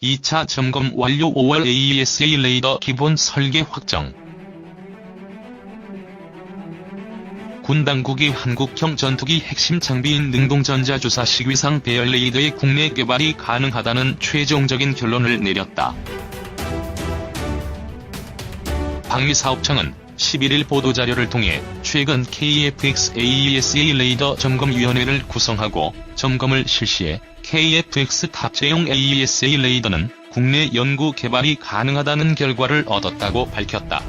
2차 점검 완료. 5월 AESA 레이더 기본 설계 확정. 군 당국이 한국형 전투기 핵심 장비인 능동전자주사 시위상 배열 레이더의 국내 개발이 가능하다는 최종적인 결론을 내렸다. 방위사업청은 11일 보도자료를 통해 최근 KF-X AESA 레이더 점검위원회를 구성하고 점검을 실시해 KF-X 탑재용 AESA 레이더는 국내 연구 개발이 가능하다는 결과를 얻었다고 밝혔다.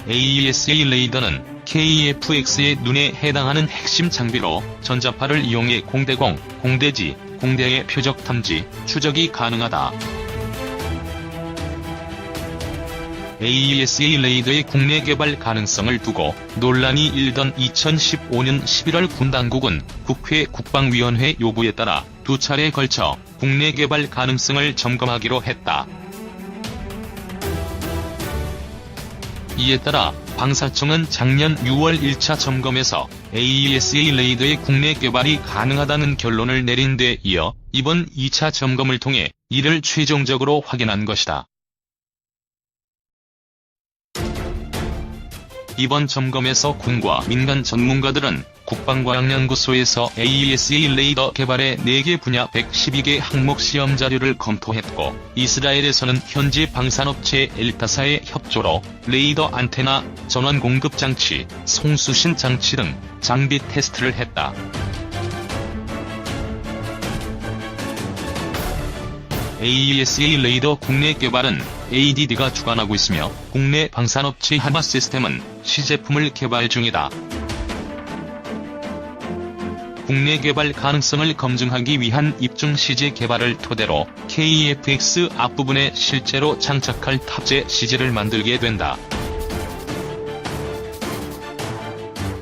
AESA 레이더는 KF-X의 눈에 해당하는 핵심 장비로 전자파를 이용해 공대공, 공대지, 공대의 표적 탐지, 추적이 가능하다. AESA 레이더의 국내 개발 가능성을 두고 논란이 일던 2015년 11월 군 당국은 국회 국방위원회 요구에 따라 2차례에 걸쳐 국내 개발 가능성을 점검하기로 했다. 이에 따라 방사청은 작년 6월 1차 점검에서 AESA 레이더의 국내 개발이 가능하다는 결론을 내린 데 이어 이번 2차 점검을 통해 이를 최종적으로 확인한 것이다. 이번 점검에서 군과 민간 전문가들은 국방과학연구소에서 AESA 레이더 개발의 4개 분야 112개 항목 시험 자료를 검토했고, 이스라엘에서는 현지 방산업체 엘타사의 협조로 레이더 안테나, 전원 공급 장치, 송수신 장치 등 장비 테스트를 했다. AESA 레이더 국내 개발은 ADD가 주관하고 있으며 국내 방산업체 하마시스템은 시제품을 개발 중이다. 국내 개발 가능성을 검증하기 위한 입중 시제 개발을 토대로 KF-X 앞부분에 실제로 장착할 탑재 시제를 만들게 된다.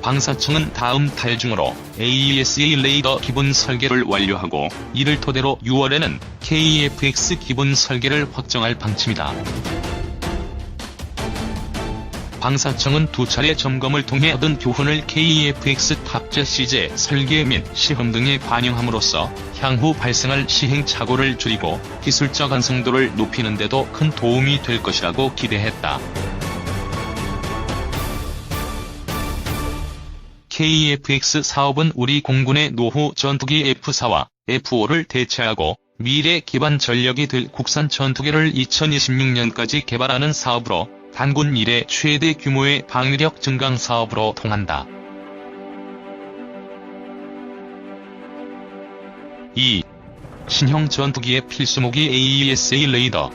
방사청은 다음 달 중으로 AESA 레이더 기본 설계를 완료하고 이를 토대로 6월에는 KF-X 기본 설계를 확정할 방침이다. 방사청은 2차례 점검을 통해 얻은 교훈을 KF-X 탑재 시제, 설계 및 시험 등에 반영함으로써 향후 발생할 시행착오를 줄이고 기술적 완성도를 높이는 데도 큰 도움이 될 것이라고 기대했다. KF-X 사업은 우리 공군의 노후 전투기 F4와 F5를 대체하고 미래 기반 전력이 될 국산 전투기를 2026년까지 개발하는 사업으로 단군 이래 최대 규모의 방위력 증강 사업으로 통한다. 2. 신형 전투기의 필수무기 AESA 레이더.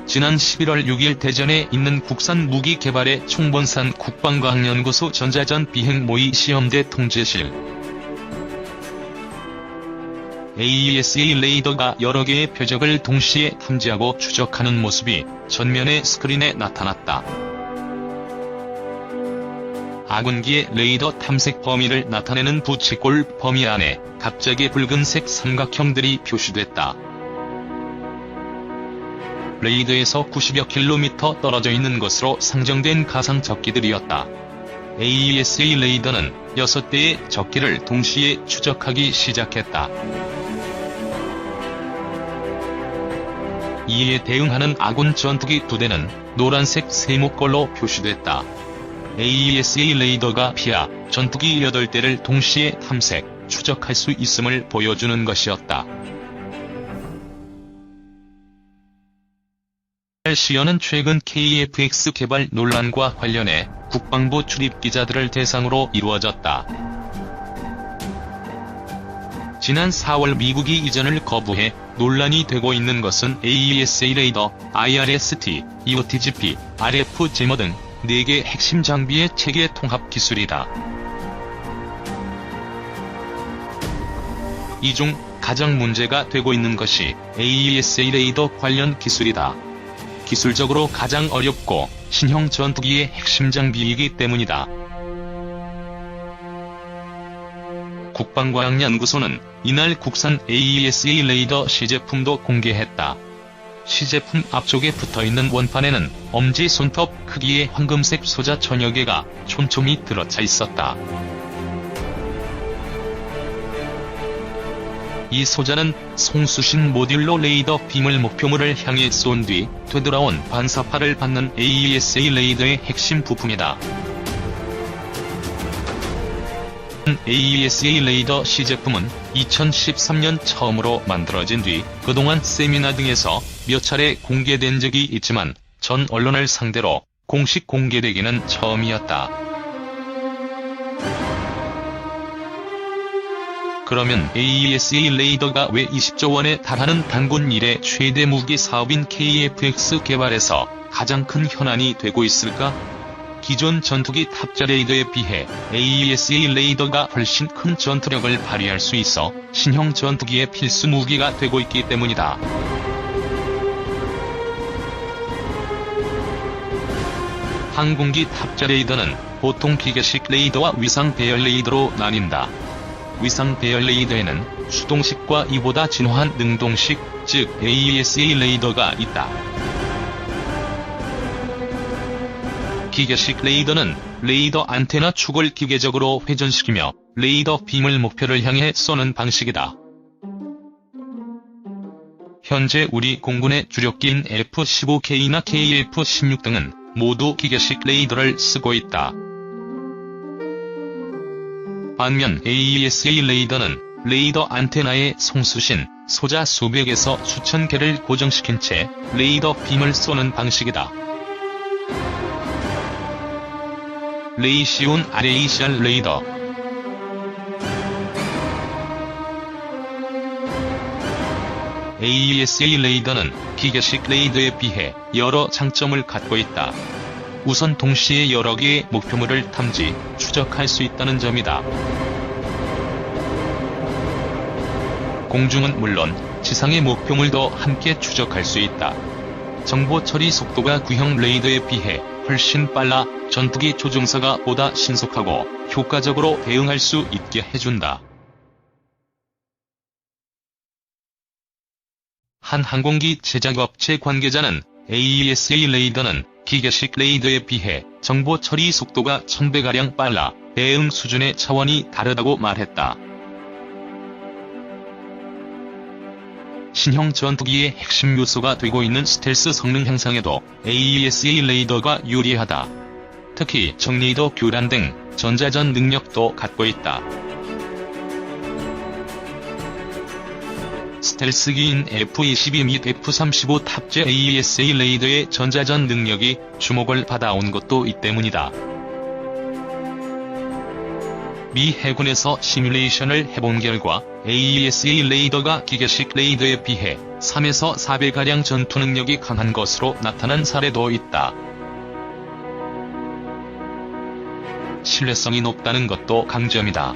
지난 11월 6일 대전에 있는 국산 무기 개발의 총본산 국방과학연구소 전자전 비행 모의 시험대 통제실. AESA 레이더가 여러 개의 표적을 동시에 탐지하고 추적하는 모습이 전면의 스크린에 나타났다. 아군기의 레이더 탐색 범위를 나타내는 부채꼴 범위 안에 갑자기 붉은색 삼각형들이 표시됐다. 레이더에서 90여 킬로미터 떨어져 있는 것으로 상정된 가상 적기들이었다. AESA 레이더는 6대의 적기를 동시에 추적하기 시작했다. 이에 대응하는 아군 전투기 2대는 노란색 세모꼴로 표시됐다. AESA 레이더가 피하 전투기 8대를 동시에 탐색, 추적할 수 있음을 보여주는 것이었다. 시연은 최근 KF-X 개발 논란과 관련해 국방부 출입 기자들을 대상으로 이루어졌다. 지난 4월 미국이 이전을 거부해 논란이 되고 있는 것은 AESA 레이더, IRST, EOTGP, RF 제머 등 4개 핵심 장비의 체계 통합 기술이다. 이 중 가장 문제가 되고 있는 것이 AESA 레이더 관련 기술이다. 기술적으로 가장 어렵고 신형 전투기의 핵심 장비이기 때문이다. 국방과학연구소는 이날 국산 AESA 레이더 시제품도 공개했다. 시제품 앞쪽에 붙어있는 원판에는 엄지 손톱 크기의 황금색 소자 천여 개가 촘촘히 들어차 있었다. 이 소자는 송수신 모듈러 레이더 빔을 목표물을 향해 쏜 뒤 되돌아온 반사파를 받는 AESA 레이더의 핵심 부품이다. AESA 레이더 시제품은 2013년 처음으로 만들어진 뒤 그동안 세미나 등에서 몇 차례 공개된 적이 있지만 전 언론을 상대로 공식 공개되기는 처음이었다. 그러면 AESA 레이더가 왜 20조 원에 달하는 단군 이래 최대 무기 사업인 KF-X 개발에서 가장 큰 현안이 되고 있을까? 기존 전투기 탑재 레이더에 비해 AESA 레이더가 훨씬 큰 전투력을 발휘할 수 있어 신형 전투기의 필수 무기가 되고 있기 때문이다. 항공기 탑재 레이더는 보통 기계식 레이더와 위상 배열 레이더로 나뉜다. 위상 배열 레이더에는 수동식과 이보다 진화한 능동식, 즉 AESA 레이더가 있다. 기계식 레이더는 레이더 안테나 축을 기계적으로 회전시키며 레이더 빔을 목표를 향해 쏘는 방식이다. 현재 우리 공군의 주력기인 F-15K나 KF-16 등은 모두 기계식 레이더를 쓰고 있다. 반면 AESA 레이더는 레이더 안테나에 송수신, 소자 수백에서 수천 개를 고정시킨 채 레이더 빔을 쏘는 방식이다. 레이시온 RACR 레이더 AESA 레이더는 기계식 레이더에 비해 여러 장점을 갖고 있다. 우선 동시에 여러 개의 목표물을 탐지, 추적할 수 있다는 점이다. 공중은 물론 지상의 목표물도 함께 추적할 수 있다. 정보 처리 속도가 구형 레이더에 비해 훨씬 빨라 전투기 조종사가 보다 신속하고 효과적으로 대응할 수 있게 해준다. 한 항공기 제작업체 관계자는 AESA 레이더는 기계식 레이더에 비해 정보 처리 속도가 1000배가량 빨라 대응 수준의 차원이 다르다고 말했다. 신형 전투기의 핵심 요소가 되고 있는 스텔스 성능 향상에도 AESA 레이더가 유리하다. 특히 정레이더 교란 등 전자전 능력도 갖고 있다. 스텔스기인 F-22 및 F-35 탑재 AESA 레이더의 전자전 능력이 주목을 받아온 것도 이 때문이다. 미 해군에서 시뮬레이션을 해본 결과 AESA 레이더가 기계식 레이더에 비해 3에서 4배가량 전투 능력이 강한 것으로 나타난 사례도 있다. 신뢰성이 높다는 것도 강점이다.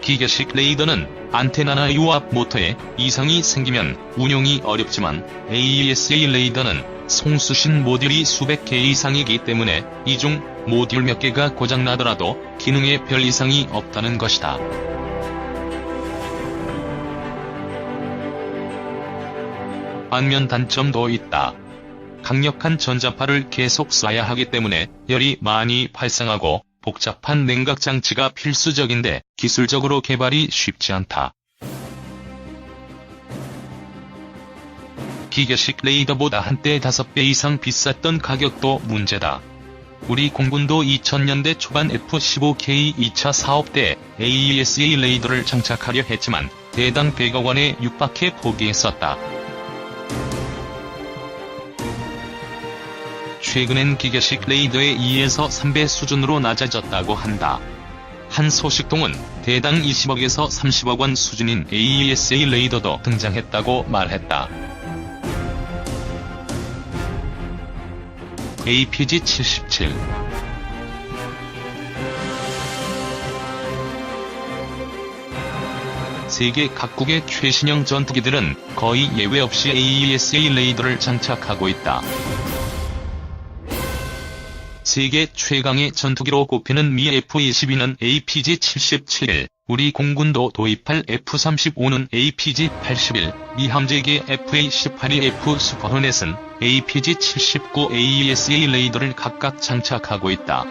기계식 레이더는 안테나나 유압 모터에 이상이 생기면 운용이 어렵지만 AESA 레이더는 송수신 모듈이 수백 개 이상이기 때문에 이 중 모듈 몇 개가 고장나더라도 기능에 별 이상이 없다는 것이다. 반면 단점도 있다. 강력한 전자파를 계속 쏴야 하기 때문에 열이 많이 발생하고 복잡한 냉각 장치가 필수적인데 기술적으로 개발이 쉽지 않다. 기계식 레이더보다 한때 5배 이상 비쌌던 가격도 문제다. 우리 공군도 2000년대 초반 F-15K 2차 사업 때 AESA 레이더를 장착하려 했지만 대당 100억 원에 육박해 포기했었다. 최근엔 기계식 레이더의 2에서 3배 수준으로 낮아졌다고 한다. 한 소식통은 대당 20억에서 30억 원 수준인 AESA 레이더도 등장했다고 말했다. APG-77 세계 각국의 최신형 전투기들은 거의 예외 없이 AESA 레이더를 장착하고 있다. 세계 최강의 전투기로 꼽히는 미 F-22는 APG-77 우리 공군도 도입할 F-35는 APG-81, 미 함재기의 FA-18E/F 슈퍼호넷은 APG-79 AESA 레이더를 각각 장착하고 있다.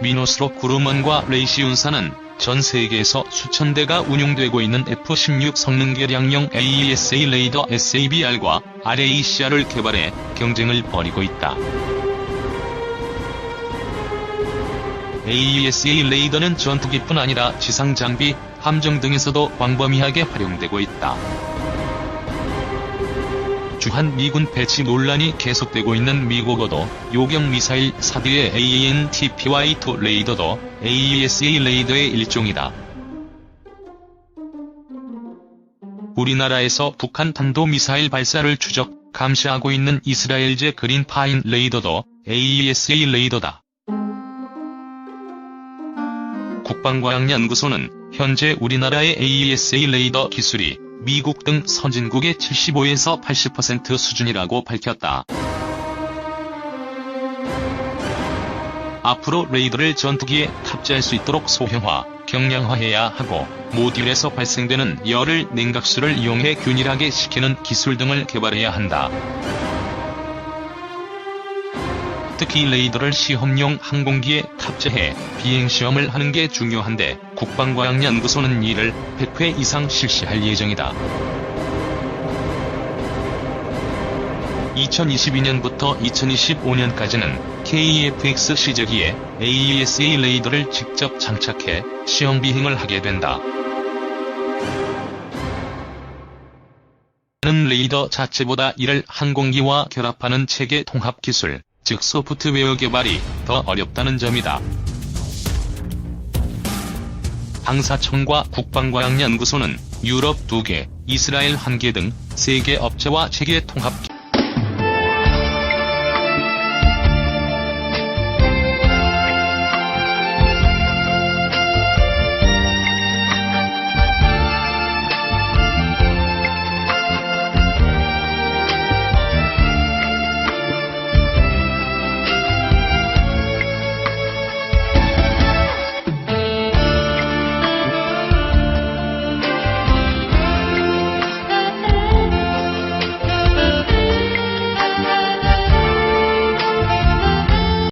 미노스롭 그루먼과 레이시 운사는 전 세계에서 수천 대가 운용되고 있는 F-16 성능 개량형 AESA 레이더 SABR과 RACR을 개발해 경쟁을 벌이고 있다. AESA 레이더는 전투기뿐 아니라 지상 장비, 함정 등에서도 광범위하게 활용되고 있다. 주한 미군 배치 논란이 계속되고 있는 미국어도 요격 미사일 사드의 AANTPY-2 레이더도 AESA 레이더의 일종이다. 우리나라에서 북한 탄도미사일 발사를 추적, 감시하고 있는 이스라엘제 그린파인 레이더도 AESA 레이더다. 국방과학연구소는 현재 우리나라의 AESA 레이더 기술이 미국 등 선진국의 75에서 80% 수준이라고 밝혔다. 앞으로 레이더를 전투기에 탑재할 수 있도록 소형화, 경량화해야 하고 모듈에서 발생되는 열을 냉각수를 이용해 균일하게 식히는 기술 등을 개발해야 한다. 특히 레이더를 시험용 항공기에 탑재해 비행시험을 하는 게 중요한데 국방과학연구소는 이를 100회 이상 실시할 예정이다. 2022년부터 2025년까지는 KF-X 시제기에 AESA 레이더를 직접 장착해 시험 비행을 하게 된다. 는 레이더 자체보다 이를 항공기와 결합하는 체계 통합 기술, 즉 소프트웨어 개발이 더 어렵다는 점이다. 방사청과 국방과학연구소는 유럽 2개, 이스라엘 1개 등 3개 업체와 체계 통합